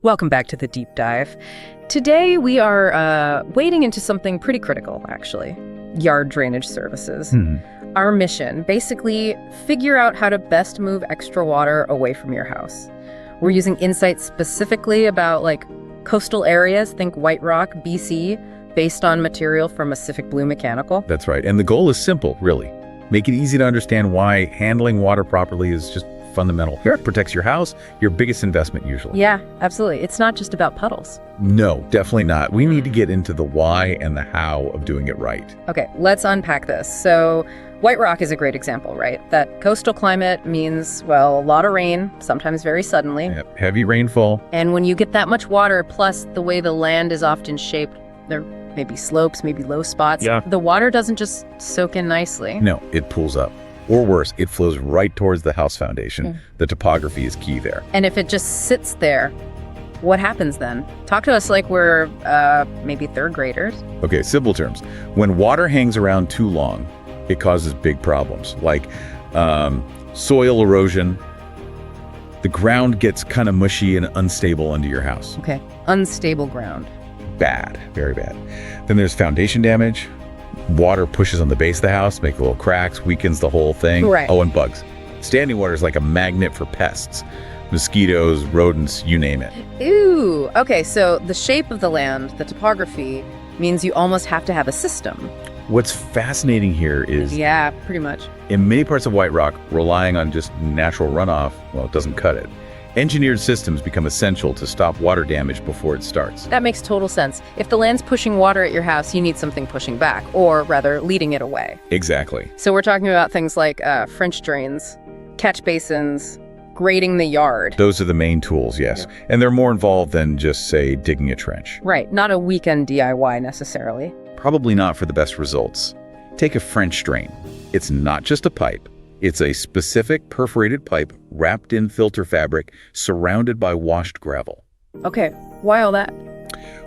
Welcome back to the deep dive. Today we are wading into something pretty critical, actually. Yard drainage services. Our mission, basically figure out how to best move extra water away from your house. We're using insights specifically about coastal areas, think White Rock, BC, based on material from Pacific Blue Mechanical. That's right. And the goal is simple, really. Make it easy to understand why handling water properly is just fundamental. It protects your house, your biggest investment usually. Yeah, absolutely. It's not just about puddles. No, definitely not. We need to get into the why and the how of doing it right. Okay, let's unpack this. So White Rock is a great example, right? That coastal climate means, well, a lot of rain, sometimes very suddenly. Yep. Heavy rainfall. And when you get that much water, plus the way the land is often shaped, there may be slopes, maybe low spots. Yeah. The water doesn't just soak in nicely. No, it pools up. Or worse, it flows right towards the house foundation. The topography is key there. And if it just sits there, what happens then? Talk to us like we're maybe third graders. Okay, simple terms. When water hangs around too long, it causes big problems, like soil erosion. The ground gets kind of mushy and unstable under your house. Okay, unstable ground. Bad, very bad. Then there's foundation damage. Water pushes on the base of the house, make little cracks, weakens the whole thing. Right. Oh, and bugs. Standing water is like a magnet for pests. Mosquitoes, rodents, you name it. Ooh, okay, so the shape of the land, the topography, means you almost have to have a system. What's fascinating here is, Yeah, pretty much. in many parts of White Rock, relying on just natural runoff, well, it doesn't cut it. Engineered systems become essential to stop water damage before it starts. That makes total sense. If the land's pushing water at your house, you need something pushing back, or rather, leading it away. Exactly. So we're talking about things like French drains, catch basins, grading the yard. Those are the main tools, yes. Yeah. And they're more involved than just, say, digging a trench. Right, not a weekend DIY necessarily. Probably not for the best results. Take a French drain. It's not just a pipe. It's a specific perforated pipe wrapped in filter fabric surrounded by washed gravel. Okay, why all that?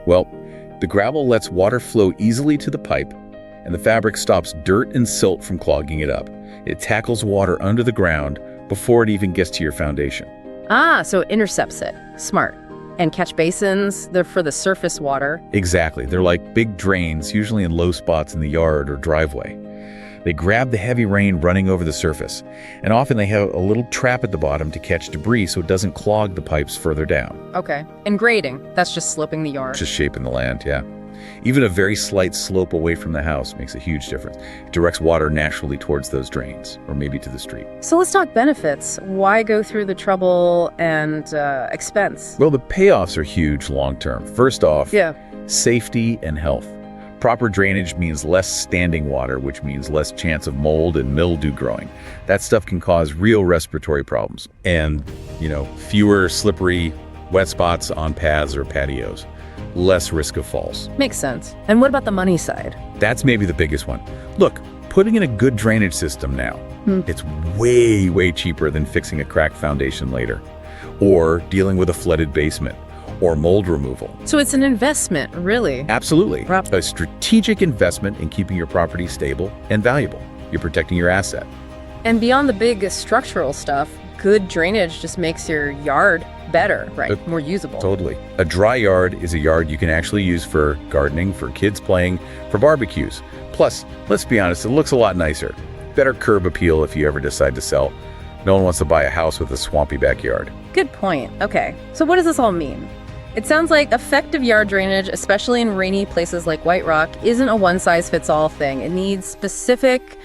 Well, the gravel lets water flow easily to the pipe, and the fabric stops dirt and silt from clogging it up. It tackles water under the ground before it even gets to your foundation. Ah, so it intercepts it. Smart. And catch basins, they're for the surface water. Exactly. They're like big drains, usually in low spots in the yard or driveway. They grab the heavy rain running over the surface, and often they have a little trap at the bottom to catch debris so it doesn't clog the pipes further down. Okay. And grading, that's just sloping the yard. Just shaping the land, yeah. Even a very slight slope away from the house makes a huge difference. It directs water naturally towards those drains, or maybe to the street. So let's talk benefits. Why go through the trouble and expense? Well, the payoffs are huge long-term. First off, safety and health. Proper drainage means less standing water, which means less chance of mold and mildew growing. That stuff can cause real respiratory problems. And, fewer slippery, wet spots on paths or patios. Less risk of falls. Makes sense. And what about the money side? That's maybe the biggest one. Look, putting in a good drainage system now, it's way, way cheaper than fixing a cracked foundation later, or dealing with a flooded basement, or mold removal. So it's an investment, really? Absolutely. A strategic investment in keeping your property stable and valuable. You're protecting your asset. And beyond the big structural stuff, good drainage just makes your yard better, right? More usable. Totally. A dry yard is a yard you can actually use for gardening, for kids playing, for barbecues. Plus, let's be honest, it looks a lot nicer. Better curb appeal if you ever decide to sell. No one wants to buy a house with a swampy backyard. Good point. Okay, so what does this all mean? It sounds like effective yard drainage, especially in rainy places like White Rock, isn't a one-size-fits-all thing. It needs specific,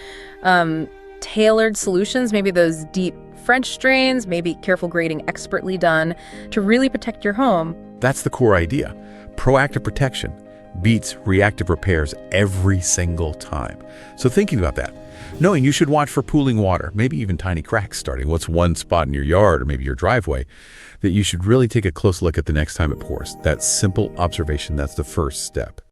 tailored solutions, maybe those deep French drains, maybe careful grading expertly done to really protect your home. That's the core idea. Proactive protection beats reactive repairs every single time. So thinking about that, knowing you should watch for pooling water, maybe even tiny cracks starting. What's one spot in your yard or maybe your driveway that you should really take a close look at the next time it pours? That simple observation, that's the first step.